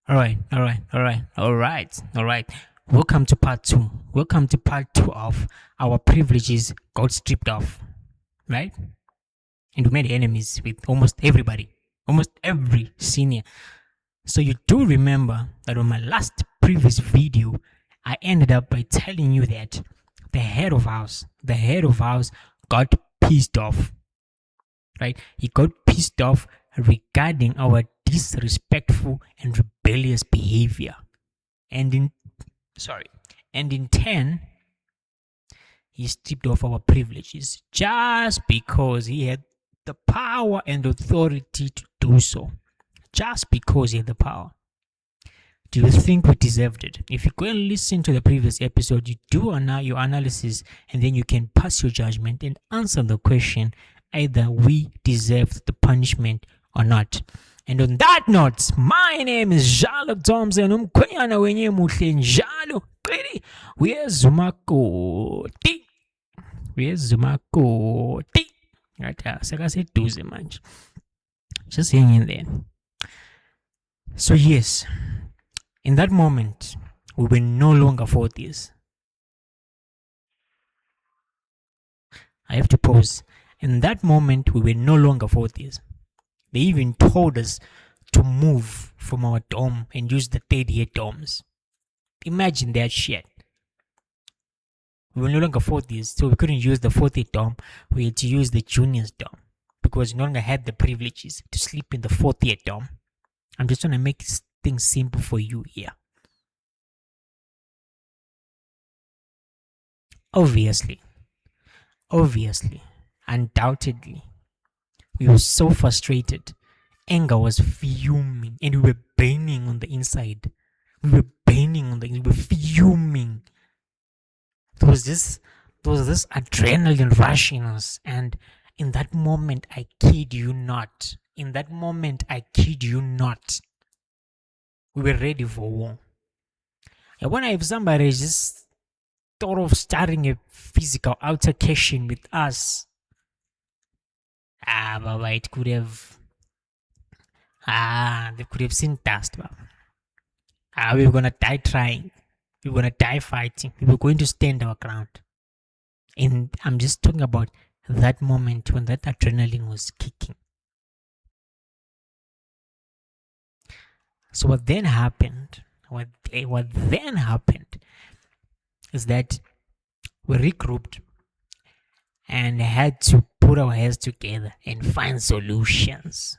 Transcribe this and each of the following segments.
All right. Welcome to part two. Welcome to part two of our privileges got stripped off, right? And we made enemies with almost everybody, almost every senior. So you do remember that on my last previous video, I ended up by telling you that the head of house got pissed off, right? He got pissed off regarding our disrespectful and rebellious behavior. And in sorry, and in turn, he stripped off our privileges just because he had the power and authority to do so. Just because he had the power. Do you think we deserved it? If you go and listen to the previous episode, you do your analysis and then you can pass your judgment and answer the question either we deserved the punishment or not. And on that note, my name is Jalo Thompson. Umkhwenyana wenye muhle njalo. Where's Zumakoti? Right, sekaseduze manje. Just hang in there. So yes, in that moment, we were no longer 40s. I have to pause. In that moment, we were no longer 40s. They even told us to move from our dorm and use the third year dorms. Imagine that shit. We were no longer 40s, so we couldn't use the fourth year dorm. We had to use the juniors dorm because we no longer had the privileges to sleep in the fourth year dorm. I'm just trying to make things simple for you here. Obviously, undoubtedly, we were so frustrated. Anger was fuming and we were burning on the inside. We were fuming. There was this adrenaline rushing us, and in that moment, I kid you not, we were ready for war. I wonder if somebody just thought of starting a physical altercation with us. Baba, it could have. They could have seen dust, Baba. We were gonna die trying. We were gonna die fighting. We were going to stand our ground. And I'm just talking about that moment when that adrenaline was kicking. So what then happened is that we regrouped and had to put our heads together and find solutions.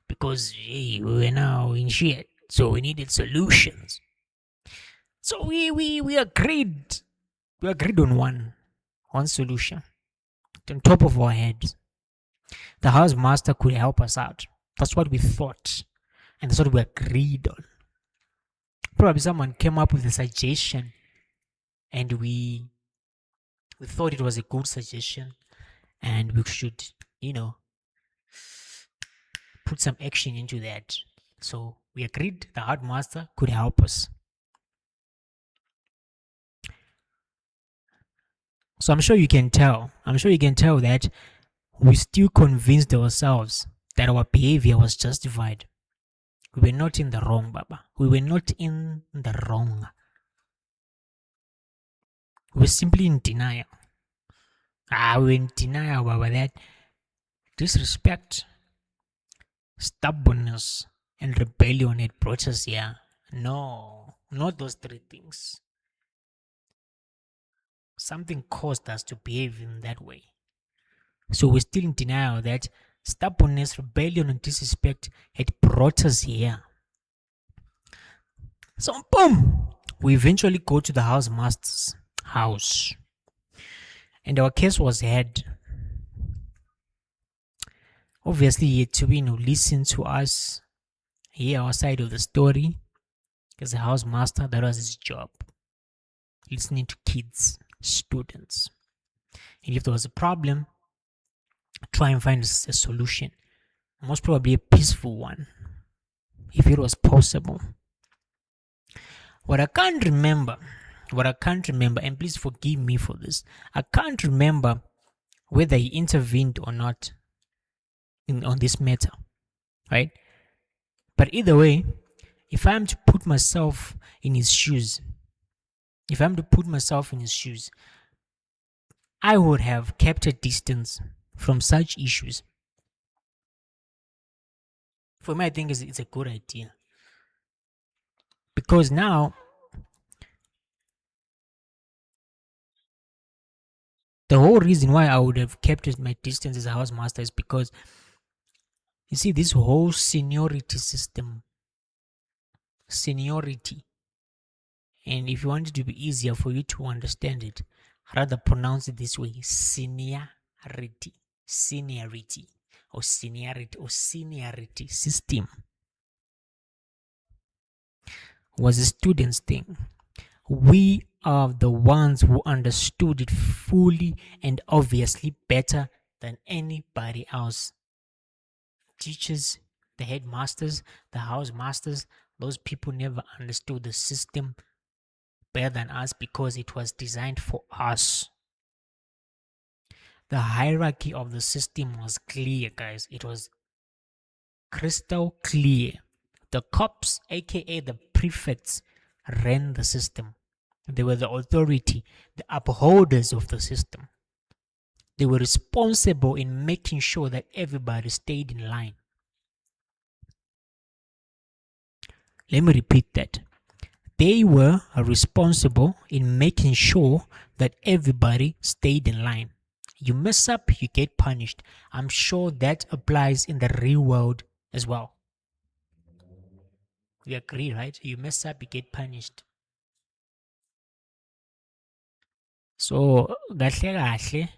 Because we were now in shit, so we needed solutions. So we agreed. We agreed on one solution. On top of our heads. The house master could help us out. That's what we thought. And that's what we agreed on. Probably someone came up with a suggestion and we thought it was a good suggestion and we should, put some action into that. So we agreed the hard master could help us. So I'm sure you can tell that we still convinced ourselves that our behavior was justified. We were not in the wrong, Baba. We were not in the wrong. We were simply in denial. We were in denial, Baba, that disrespect, stubbornness, and rebellion had brought us here. No, not those three things. Something caused us to behave in that way. So we're still in denial that stubbornness, rebellion, and disrespect had brought us here. So boom, we eventually go to the house master's house. And our case was heard. Obviously, he had to listen to us, hear our side of the story. As a house master, that was his job. Listening to kids, students. And if there was a problem, try and find a solution. Most probably a peaceful one, if it was possible. What I can't remember, and please forgive me for this, I can't remember whether he intervened or not on this matter, right? But either way, if I'm to put myself in his shoes, if I'm to put myself in his shoes, I would have kept a distance from such issues. For me, I think it's a good idea. Because now, the whole reason why I would have kept my distance as a housemaster is because, you see, this whole seniority system, seniority, and if you want it to be easier for you to understand it, rather pronounce it this way: seniority, seniority, or seniority system was a student's thing. We are the ones who understood it fully and obviously better than anybody else. Teachers, the headmasters, the housemasters, those people never understood the system better than us because it was designed for us. The hierarchy of the system was clear, guys. It was crystal clear. The cops, aka the prefects, ran the system. They were the authority, the upholders of the system. They were responsible in making sure that everybody stayed in line. Let me repeat that. They were responsible in making sure that everybody stayed in line. You mess up, you get punished. I'm sure that applies in the real world as well. We agree, right? You mess up, you get punished. So, kahle kahle,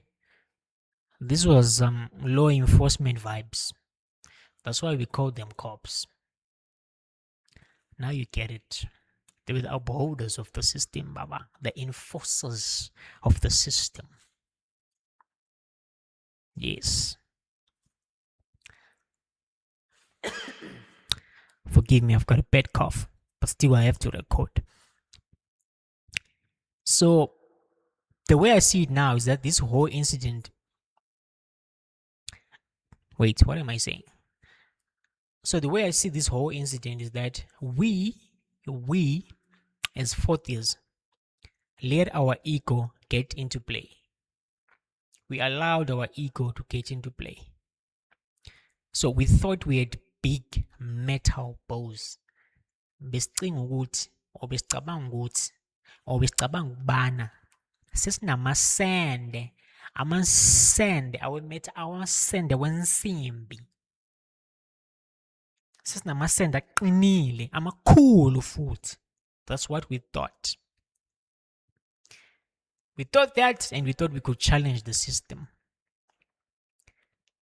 this was law enforcement vibes. That's why we call them cops. Now you get it. They were the upholders of the system, Baba. The enforcers of the system. Yes. Forgive me, I've got a bad cough, but still I have to record. So, the way I see it now is that this whole incident. Wait, what am I saying? So, the way I see this whole incident is that we as fourth years, let our ego get into play. We allowed our ego to get into play. So, we thought we had big metal balls. Besicinga ukuthi or besicabanga ukuthi or besicabanga ukubana sesinamasende amasende wensimbi, sesinamasende aqinile amakhulu futhi. That's what we thought. We thought that, and we thought we could challenge the system.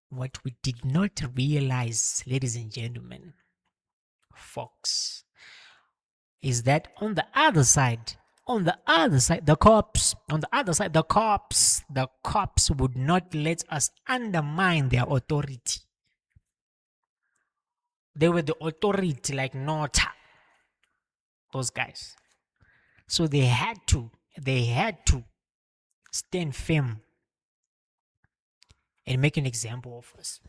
What we did not realize, ladies and gentlemen, folks, is that on the other side, the cops would not let us undermine their authority. They were the authority like Nota, those guys. So they had to stand firm and make an example of us.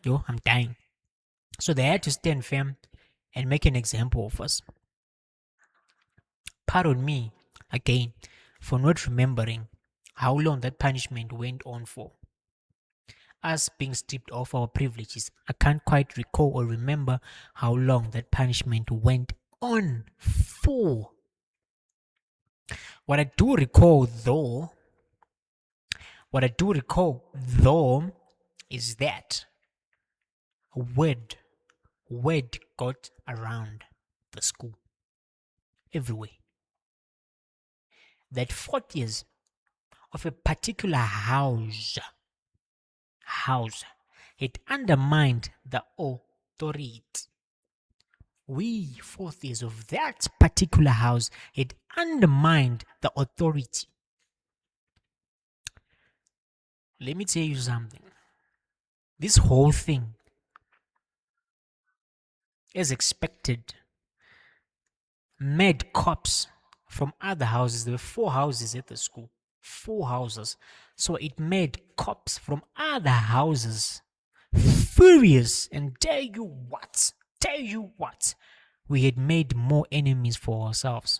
Yo, I'm dying. So they had to stand firm and make an example of us. Pardon me, again, for not remembering how long that punishment went on for. Us being stripped of our privileges, I can't quite recall or remember how long that punishment went on for. What I do recall though is that word got around the school everywhere that 4 years of a particular house, it undermined the authority. We 4th years of that particular house, it undermined the authority. Let me tell you something. This whole thing, as expected, made cops from other houses. There were 4 houses at the school. 4 houses. So it made cops from other houses furious, and dare you what? tell you what, we had made more enemies for ourselves.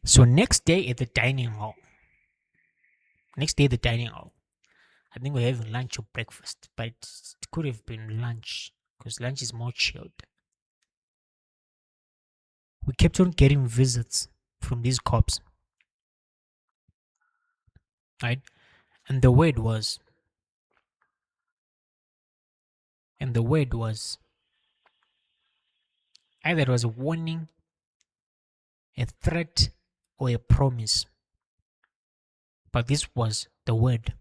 So next day at the dining hall, I think we're having lunch or breakfast, but it could have been lunch because lunch is more chilled. We kept on getting visits from these cops, right? And the word was, either it was a warning, a threat, or a promise. But this was the word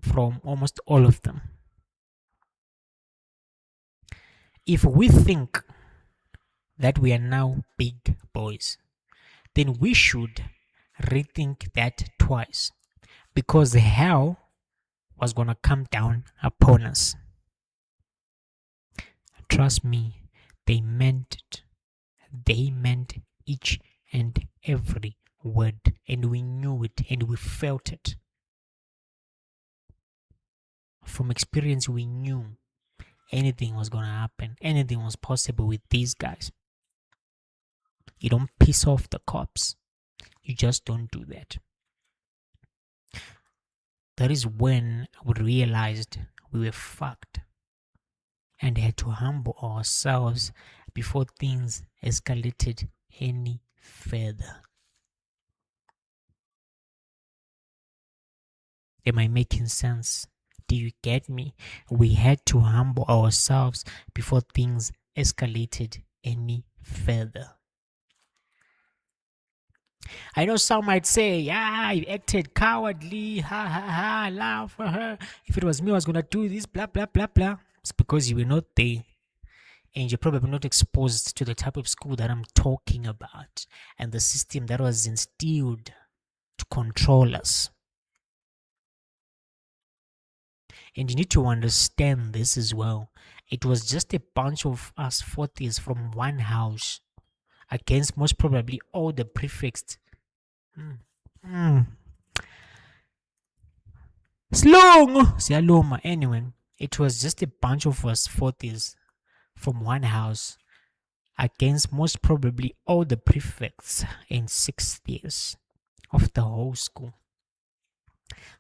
from almost all of them. If we think that we are now big boys, then we should rethink that twice, because hell was gonna come down upon us. Trust me, they meant it. They meant each and every word, and we knew it and we felt it. From experience, we knew anything was gonna happen, anything was possible with these guys. You don't piss off the cops, you just don't do that. That is when we realized we were fucked and had to humble ourselves before things escalated any further. Am I making sense? Do you get me? We had to humble ourselves before things escalated any further. I know some might say, yeah, you acted cowardly, ha ha ha, laugh for her. If it was me, I was gonna do this, blah blah blah blah. It's because you were not there. And you're probably not exposed to the type of school that I'm talking about and the system that was instilled to control us. And you need to understand this as well. It was just a bunch of us 40s from one house against most probably all the prefects. Slong! Siyaluma. Anyway, it was just a bunch of us 40s from one house against most probably all the prefects in 6 years of the whole school.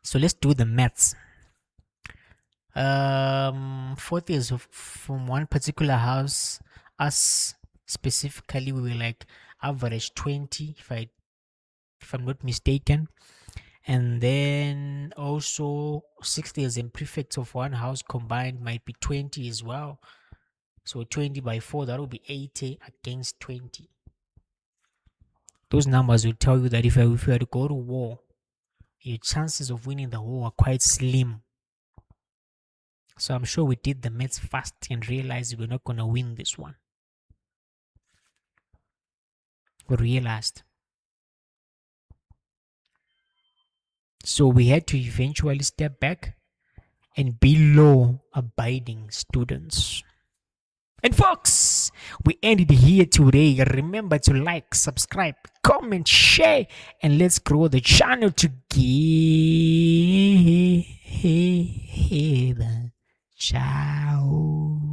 So let's do the maths. 40 is from one particular house. Us specifically, we were like average 20, if I'm not mistaken. And then also 60 and prefects of one house combined might be 20 as well. So 20 by 4, that would be 80 against 20. Those numbers will tell you that if you were to go to war, your chances of winning the war are quite slim. So I'm sure we did the maths fast and realized we're not going to win this one. We realized. So we had to eventually step back and be law-abiding students. And folks, we ended here today. Remember to like, subscribe, comment, share, and let's grow the channel together. Ciao.